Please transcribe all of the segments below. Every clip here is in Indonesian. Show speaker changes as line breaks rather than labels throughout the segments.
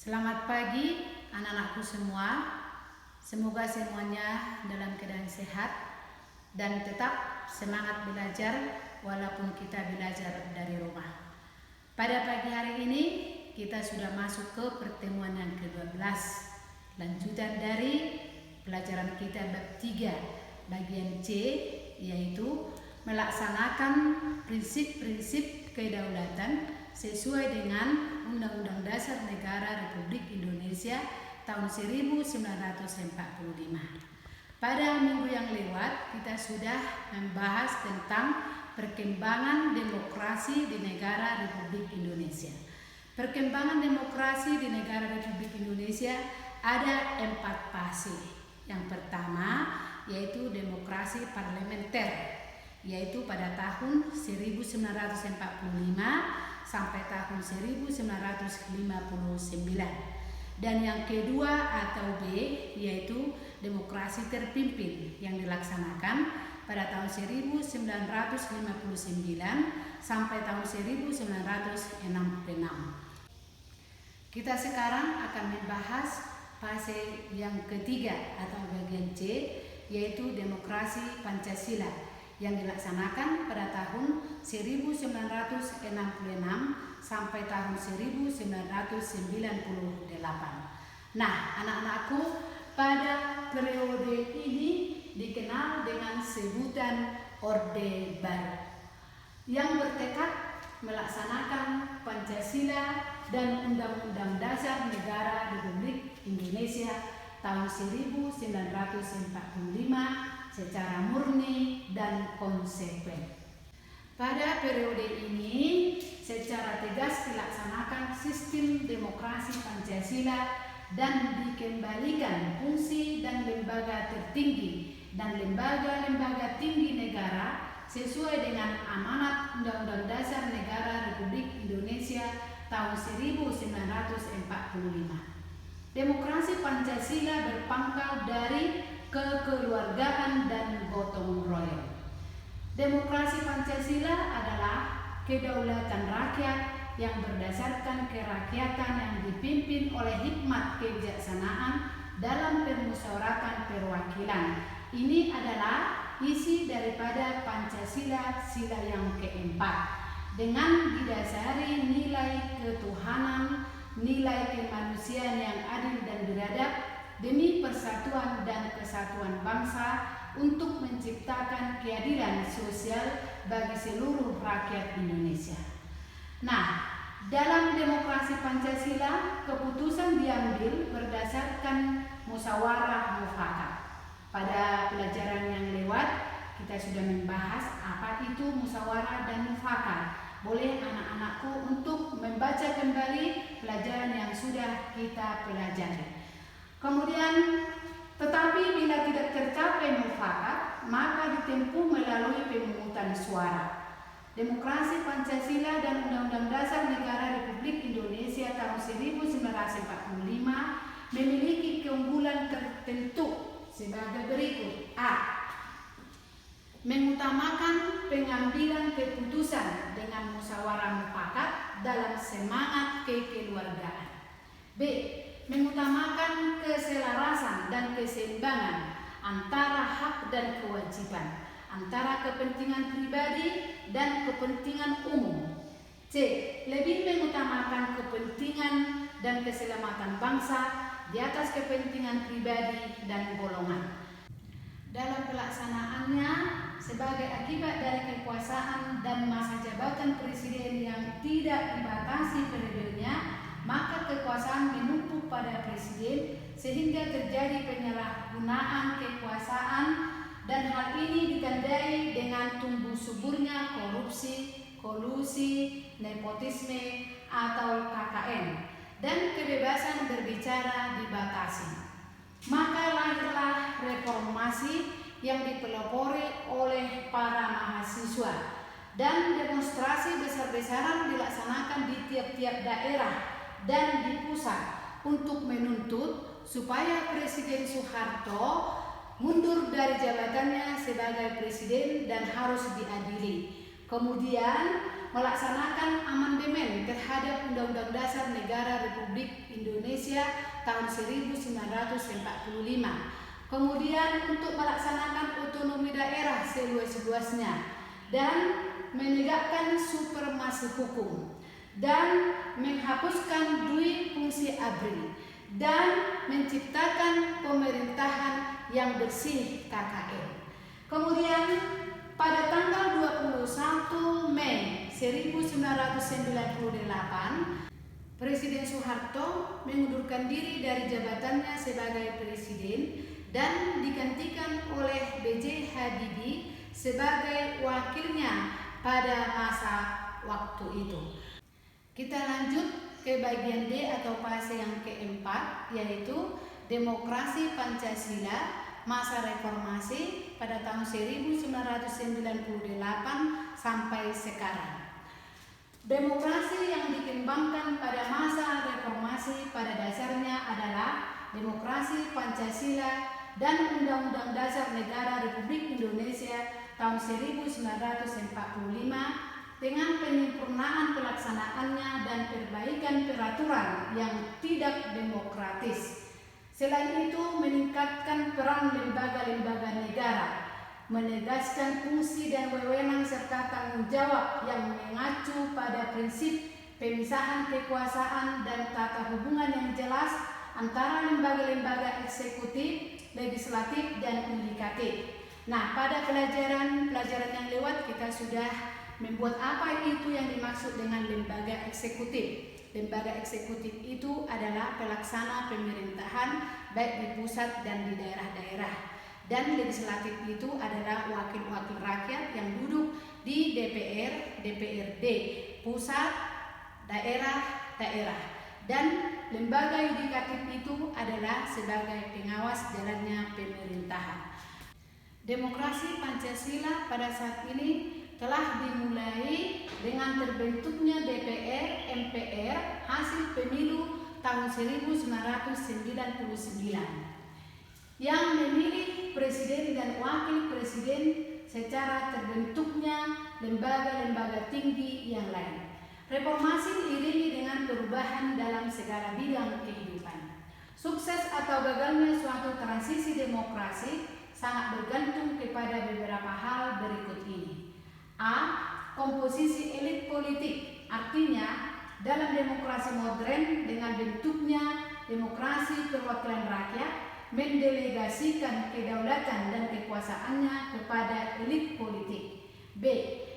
Selamat pagi anak-anakku semua. Semoga semuanya dalam keadaan sehat dan tetap semangat belajar walaupun kita belajar dari rumah. Pada pagi hari ini kita sudah masuk ke pertemuan yang ke-12, lanjutan dari pelajaran kita bab 3 bagian C, yaitu melaksanakan prinsip-prinsip kedaulatan sesuai dengan Undang-Undang Dasar Negara Republik Indonesia tahun 1945. Pada minggu yang lewat kita sudah membahas tentang perkembangan demokrasi di negara Republik Indonesia. Perkembangan demokrasi di negara Republik Indonesia ada 4 fase. Yang pertama yaitu demokrasi parlementer, yaitu pada tahun 1945 sampai tahun 1959. Dan yang kedua atau B yaitu demokrasi terpimpin yang dilaksanakan pada tahun 1959 sampai tahun 1966. Kita sekarang akan membahas fase yang ketiga atau bagian C, yaitu demokrasi Pancasila yang dilaksanakan pada tahun 1966 sampai tahun 1998. Nah, anak-anakku, pada periode ini dikenal dengan sebutan Orde Baru yang bertekad melaksanakan Pancasila dan Undang-Undang Dasar Negara Republik Indonesia tahun 1945 secara murni dan konsekuen. Pada periode ini secara tegas dilaksanakan sistem demokrasi Pancasila dan dikembalikan fungsi dan lembaga tertinggi dan lembaga-lembaga tinggi negara sesuai dengan amanat Undang-Undang Dasar Negara Republik Indonesia tahun 1945. Demokrasi Pancasila berpangkal dari kekeluargaan dan gotong royong. Demokrasi Pancasila adalah kedaulatan rakyat yang berdasarkan kerakyatan yang dipimpin oleh hikmat kebijaksanaan dalam permusyawaratan perwakilan. Ini adalah isi daripada Pancasila sila yang keempat, dengan didasari nilai ketuhanan, nilai kemanusiaan yang adil dan beradab demi persatuan dan kesatuan bangsa untuk menciptakan keadilan sosial bagi seluruh rakyat Indonesia. Nah, dalam demokrasi Pancasila, keputusan diambil berdasarkan musyawarah mufakat. Pada pelajaran yang lewat, kita sudah membahas apa itu musyawarah dan mufakat. Boleh anak-anakku untuk membaca kembali pelajaran yang sudah kita pelajari. Kemudian, tetapi bila tidak tercapai mufakat, maka ditempuh melalui pemungutan suara. Demokrasi Pancasila dan Undang-Undang Dasar Negara Republik Indonesia tahun 1945 memiliki keunggulan tertentu sebagai berikut. A. Mengutamakan pengambilan keputusan dengan musyawarah mufakat dalam semangat kekeluargaan. B. Mengutamakan keselarasan dan keseimbangan antara hak dan kewajiban, antara kepentingan pribadi dan kepentingan umum. C. Lebih mengutamakan kepentingan dan keselamatan bangsa di atas kepentingan pribadi dan golongan. Dalam pelaksanaannya, sebagai akibat dari kekuasaan dan masa jabatan presiden yang tidak dibatasi periodenya, maka kekuasaan menumpuk pada presiden sehingga terjadi penyalahgunaan kekuasaan, dan hal ini ditandai dengan tumbuh suburnya korupsi, kolusi, nepotisme atau KKN, dan kebebasan berbicara dibatasi. Maka lahirlah reformasi yang dipelopori oleh para mahasiswa, dan demonstrasi besar-besaran dilaksanakan di tiap-tiap daerah dan di pusat untuk menuntut supaya Presiden Soeharto mundur dari jabatannya sebagai presiden dan harus diadili. Kemudian melaksanakan amandemen terhadap Undang-Undang Dasar Negara Republik Indonesia Indonesia tahun 1945. Kemudian untuk melaksanakan otonomi daerah seluas-luasnya dan menegakkan supremasi hukum dan menghapuskan dui fungsi ABRI dan menciptakan pemerintahan yang bersih KKN. Kemudian pada tanggal 21 Mei 1998, Presiden Soeharto mengundurkan diri dari jabatannya sebagai presiden dan digantikan oleh B.J. Habibie sebagai wakilnya pada masa waktu itu. Kita lanjut ke bagian D atau fase yang keempat, yaitu demokrasi Pancasila masa reformasi pada tahun 1998 sampai sekarang. Demokrasi yang dikembangkan pada masa reformasi pada dasarnya adalah demokrasi Pancasila dan Undang-Undang Dasar Negara Republik Indonesia tahun 1945 dengan penyempurnaan pelaksanaannya dan perbaikan peraturan yang tidak demokratis. Selain itu, meningkatkan peran lembaga-lembaga negara, menegaskan fungsi dan wewenang serta tanggung jawab yang mengacu pada prinsip pemisahan kekuasaan dan tata hubungan yang jelas antara lembaga-lembaga eksekutif, legislatif, dan yudikatif. Nah, pada pelajaran yang lewat kita sudah membuat apa itu yang dimaksud dengan lembaga eksekutif. Lembaga eksekutif itu adalah pelaksana pemerintahan baik di pusat dan di daerah-daerah. Dan legislatif itu adalah wakil-wakil rakyat yang duduk di DPR, DPRD, pusat, daerah-daerah. Dan lembaga yudikatif itu adalah sebagai pengawas jalannya pemerintahan. Demokrasi Pancasila pada saat ini telah dimulai dengan terbentuknya DPR, MPR hasil pemilu tahun 1999 yang memilih presiden dan wakil presiden secara terbentuknya lembaga-lembaga tinggi yang lain. Reformasi diiringi dengan perubahan dalam segala bidang kehidupan. Sukses atau gagalnya suatu transisi demokrasi sangat bergantung kepada beberapa hal berikut ini. A. Komposisi elit politik, artinya dalam demokrasi modern dengan bentuknya demokrasi perwakilan rakyat mendelegasikan kedaulatan dan kekuasaannya kepada elit politik. B.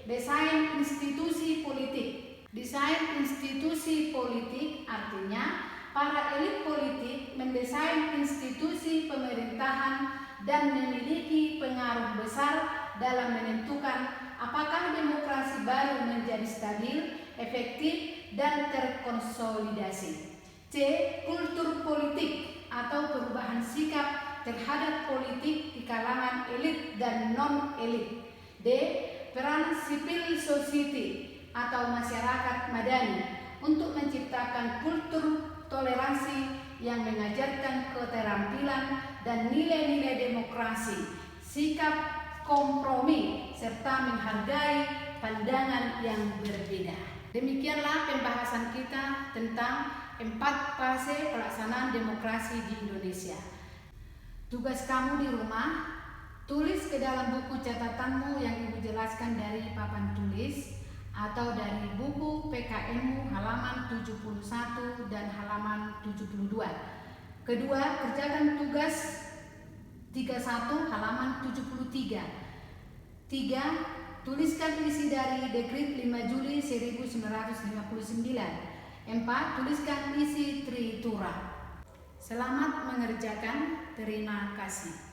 Desain institusi politik. Desain institusi politik artinya para elit politik mendesain institusi pemerintahan dan memiliki pengaruh besar dalam menentukan apakah demokrasi baru menjadi stabil, efektif, dan terkonsolidasi. C. Kultur politik atau perubahan sikap terhadap politik di kalangan elit dan non-elit. D. Peran civil society atau masyarakat madani untuk menciptakan kultur toleransi yang mengajarkan keterampilan dan nilai-nilai demokrasi, sikap kompromi, serta menghargai pandangan yang berbeda. Demikianlah pembahasan kita tentang 4 fase pelaksanaan demokrasi di Indonesia. Tugas kamu di rumah, tulis ke dalam buku catatanmu yang Ibu jelaskan dari papan tulis atau dari buku PKM-mu halaman 71 dan halaman 72. Kedua, kerjakan tugas 31 halaman 73. 3. Tuliskan isi dari Dekrit 5 Juli 1959. 4. Tuliskan isi Tritura. Selamat mengerjakan. Terima kasih.